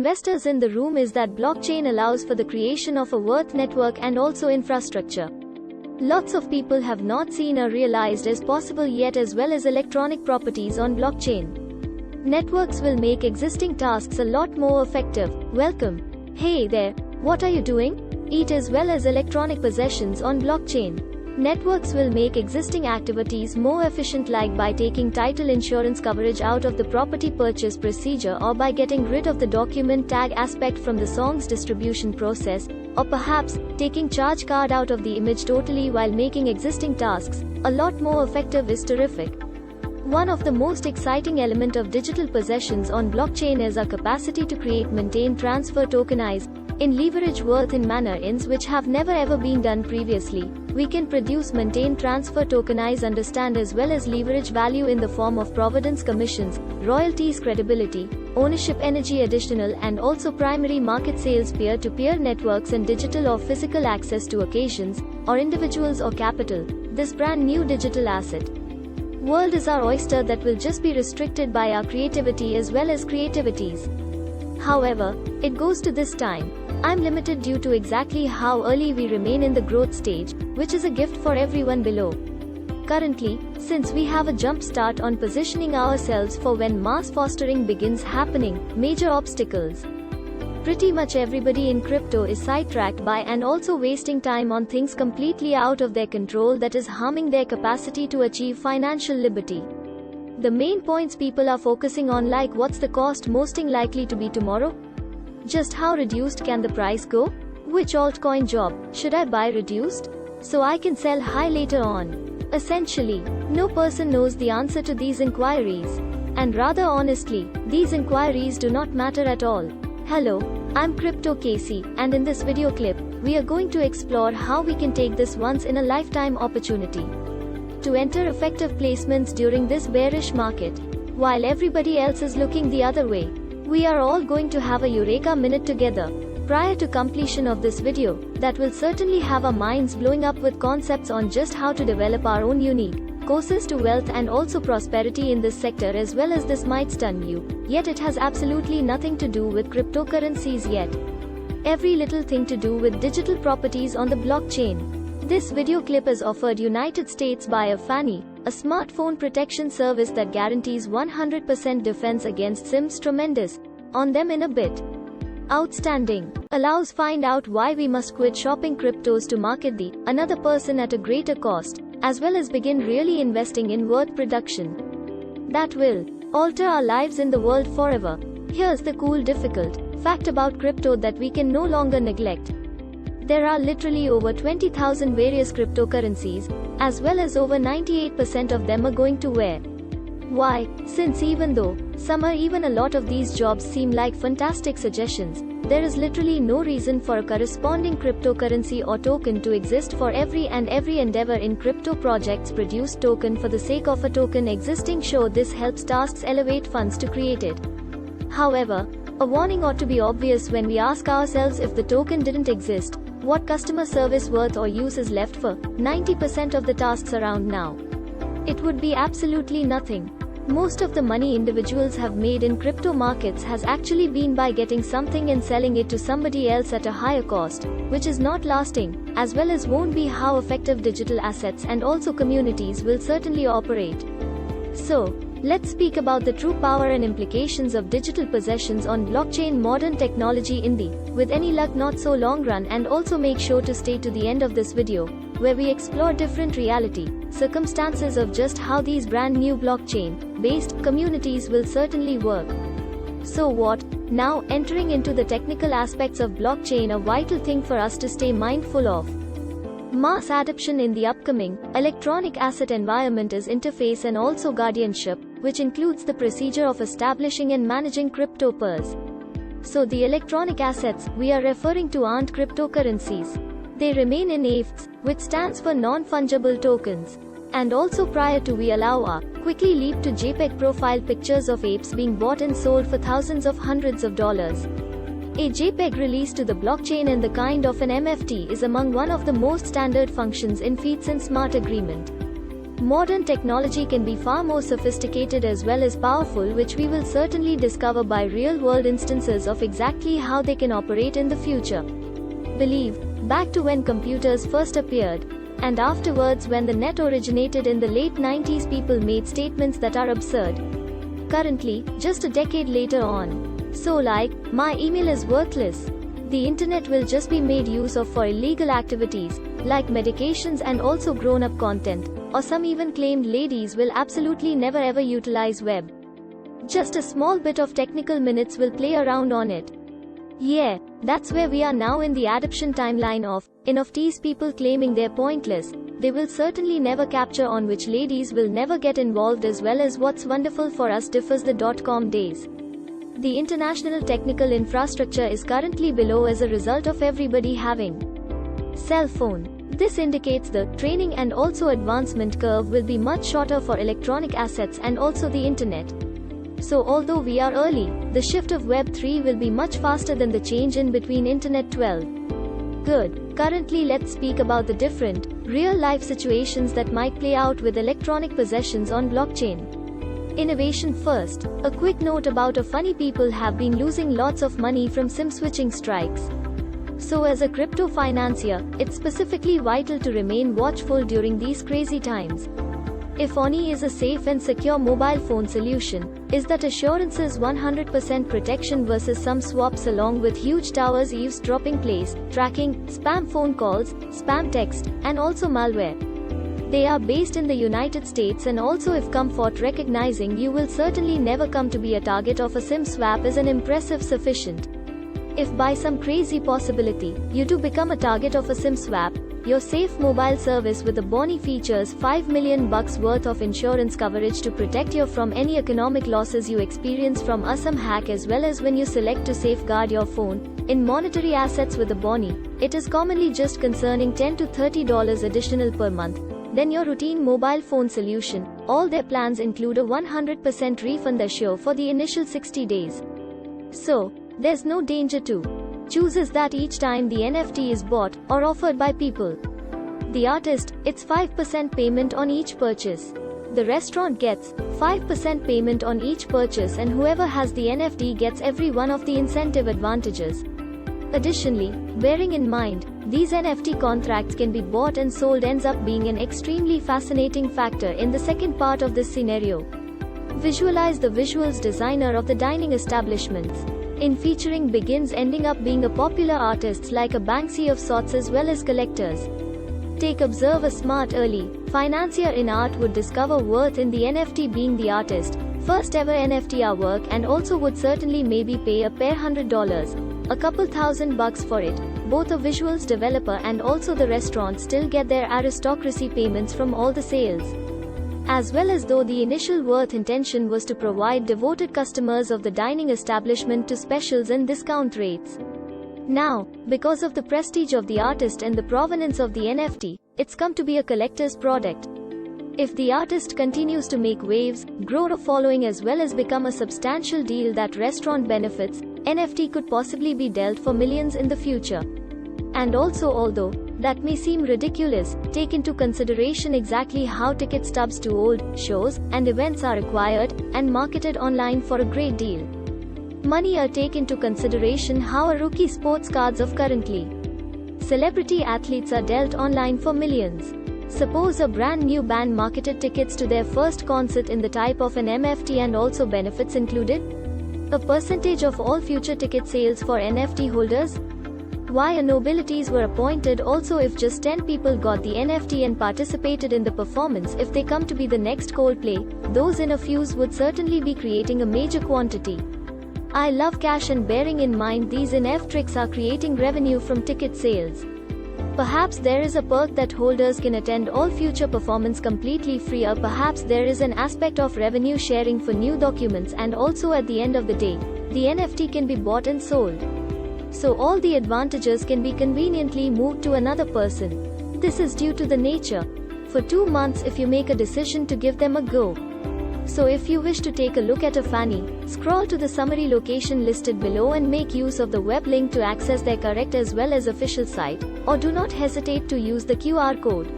investors in the room is that blockchain allows for the creation of a worth network and also infrastructure. Lots of people have not seen or realized as possible yet, as well as electronic properties on blockchain. Networks will make existing tasks a lot more effective. Welcome. Hey there, what are you doing? Eat as well as electronic possessions on blockchain. Networks will make existing activities more efficient, like by taking title insurance coverage out of the property purchase procedure, or by getting rid of the document tag aspect from the song's distribution process, or perhaps taking charge card out of the image totally while making existing tasks a lot more effective is terrific. One of the most exciting element of digital possessions on blockchain is our capacity to create, maintain, transfer, tokenize, and leverage worth in manner-ins which have never ever been done previously. We can produce, maintain, transfer, tokenize, understand as well as leverage value in the form of providence, commissions, royalties, credibility, ownership, energy, additional and also primary market sales, peer-to-peer networks, and digital or physical access to occasions, or individuals or capital. This brand new digital asset world is our oyster that will just be restricted by our creativity as well as creativities. However, it goes to this time, I'm limited due to exactly how early we remain in the growth stage, which is a gift for everyone below. Currently, since we have a jump start on positioning ourselves for when mass fostering begins happening, major obstacles. Pretty much everybody in crypto is sidetracked by and also wasting time on things completely out of their control that is harming their capacity to achieve financial liberty. The main points people are focusing on, like what's the cost mosting likely to be tomorrow? Just how reduced can the price go? Which altcoin job should I buy reduced so I can sell high later on? Essentially, no person knows the answer to these inquiries. And rather honestly, these inquiries do not matter at all. Hello, I'm Crypto Casey, and in this video clip, we are going to explore how we can take this once-in-a-lifetime opportunity to enter effective placements during this bearish market, while everybody else is looking the other way. We are all going to have a Eureka minute together, prior to completion of this video, that will certainly have our minds blowing up with concepts on just how to develop our own unique courses to wealth and also prosperity in this sector, as well as this might stun you, yet it has absolutely nothing to do with cryptocurrencies yet. Every little thing to do with digital properties on the blockchain. This video clip is offered United States by a Fannie, a smartphone protection service that guarantees 100% defense against SIMs. Tremendous. On them in a bit. Outstanding. Allows find out why we must quit shopping cryptos to market the another person at a greater cost, as well as begin really investing in worth production that will alter our lives in the world forever. Here's the cool difficult fact about crypto that we can no longer neglect. There are literally over 20,000 various cryptocurrencies, as well as over 98% of them are going to where. Why? Since even though some or even a lot of these jobs seem like fantastic suggestions, there is literally no reason for a corresponding cryptocurrency or token to exist for every endeavor in crypto projects produce token for the sake of a token existing. Sure, this helps tasks elevate funds to create it. However, a warning ought to be obvious when we ask ourselves, if the token didn't exist, what customer service worth or use is left for 90% of the tasks around now? It would be absolutely nothing. Most of the money individuals have made in crypto markets has actually been by getting something and selling it to somebody else at a higher cost, which is not lasting, as well as won't be how effective digital assets and also communities will certainly operate. So, let's speak about the true power and implications of digital possessions on blockchain modern technology in the, with any luck, not so long run, and also make sure to stay to the end of this video, where we explore different reality, circumstances of just how these brand new blockchain-based communities will certainly work. So what? Now, entering into the technical aspects of blockchain, a vital thing for us to stay mindful of. Mass adoption in the upcoming electronic asset environment is interface and also guardianship, which includes the procedure of establishing and managing crypto pairs. So the electronic assets we are referring to aren't cryptocurrencies. They remain in ETHs, which stands for non-fungible tokens. And also, prior to we allow our quickly leap to JPEG profile pictures of apes being bought and sold for thousands of hundreds of dollars. A JPEG released to the blockchain in the kind of an NFT is among one of the most standard functions in Fiat and Smart Agreement. Modern technology can be far more sophisticated as well as powerful, which we will certainly discover by real-world instances of exactly how they can operate in the future. Believe, back to when computers first appeared, and afterwards when the net originated in the late 90s, people made statements that are absurd. Currently, just a decade later on. So like, my email is worthless. The internet will just be made use of for illegal activities, like medications and also grown-up content, or some even claimed ladies will absolutely never ever utilize web. Just a small bit of technical minutes will play around on it. Yeah, that's where we are now in the adoption timeline of NFTs. People claiming they're pointless, they will certainly never capture on which ladies will never get involved, as well as what's wonderful for us differs the .com days. The international technical infrastructure is currently below as a result of everybody having cell phone. This indicates the training and also advancement curve will be much shorter for electronic assets and also the internet. So although we are early, the shift of Web 3 will be much faster than the change in between Internet 12. Good. Currently let's speak about the different, real-life situations that might play out with electronic possessions on blockchain. Innovation first. A quick note about a funny people have been losing lots of money from SIM switching strikes. So as a crypto financier, it's specifically vital to remain watchful during these crazy times. If Oni is a safe and secure mobile phone solution, is that assurances 100% protection versus some swaps along with huge towers eavesdropping place, tracking, spam phone calls, spam text, and also malware. They are based in the United States, and also if comfort recognizing you will certainly never come to be a target of a SIM swap is an impressive sufficient. If by some crazy possibility, you do become a target of a SIM swap, your safe mobile service with the Boni features $5 million worth of insurance coverage to protect you from any economic losses you experience from a SIM hack, as well as when you select to safeguard your phone in monetary assets with the Boni, it is commonly just concerning $10 to $30 additional per month than your routine mobile phone solution. All their plans include a 100% refund assure for the initial 60 days. So, there's no danger to chooses that each time the NFT is bought or offered by people. The artist, it's 5% payment on each purchase. The restaurant gets 5% payment on each purchase, and whoever has the NFT gets every one of the incentive advantages. Additionally, bearing in mind, these NFT contracts can be bought and sold ends up being an extremely fascinating factor in the second part of this scenario. Visualize the visuals designer of the dining establishments. In featuring begins ending up being a popular artists like a Banksy of sorts, as well as collectors. Take observe a smart early financier in art would discover worth in the NFT being the artist, first ever NFT artwork, and also would certainly maybe pay a pair $100, a couple $1,000 for it. Both a visuals developer and also the restaurant still get their aristocracy payments from all the sales. As well as though the initial worth intention was to provide devoted customers of the dining establishment to specials and discount rates. Now, because of the prestige of the artist and the provenance of the NFT, it's come to be a collector's product. If the artist continues to make waves, grow a following, as well as become a substantial deal that restaurant benefits, NFT could possibly be dealt for millions in the future. And also, although that may seem ridiculous, take into consideration exactly how ticket stubs to old shows and events are acquired and marketed online for a great deal. Money or take into consideration how a rookie sports cards of currently celebrity athletes are dealt online for millions. Suppose a brand new band marketed tickets to their first concert in the type of an NFT and also benefits included a percentage of all future ticket sales for NFT holders. Why a nobilities were appointed also if just 10 people got the NFT and participated in the performance. If they come to be the next Coldplay, those in a fuse would certainly be creating a major quantity. I love cash, and bearing in mind these NFT tricks are creating revenue from ticket sales. Perhaps there is a perk that holders can attend all future performance completely free, or perhaps there is an aspect of revenue sharing for new documents, and also at the end of the day, the NFT can be bought and sold. So all the advantages can be conveniently moved to another person. This is due to the nature. For 2 months if you make a decision to give them a go. So if you wish to take a look at a fanny, scroll to the summary location listed below and make use of the web link to access their correct as well as official site, or do not hesitate to use the QR code.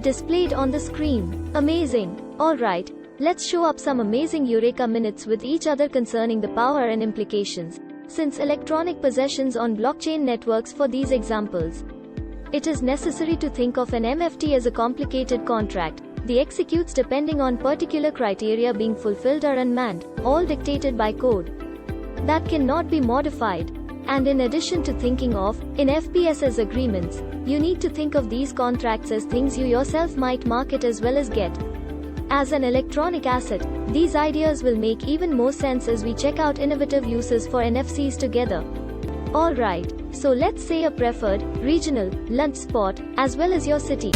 displayed on the screen. Amazing. Alright, let's show up some amazing Eureka minutes with each other concerning the power and implications, since electronic possessions on blockchain networks for these examples. It is necessary to think of an MFT as a complicated contract. The executes depending on particular criteria being fulfilled or unmanned, all dictated by code that cannot be modified. And in addition to thinking of, in FPS as agreements, you need to think of these contracts as things you yourself might market as well as get as an electronic asset. These ideas will make even more sense as we check out innovative uses for NFCs together. Alright, so let's say a preferred, regional, lunch spot, as well as your city.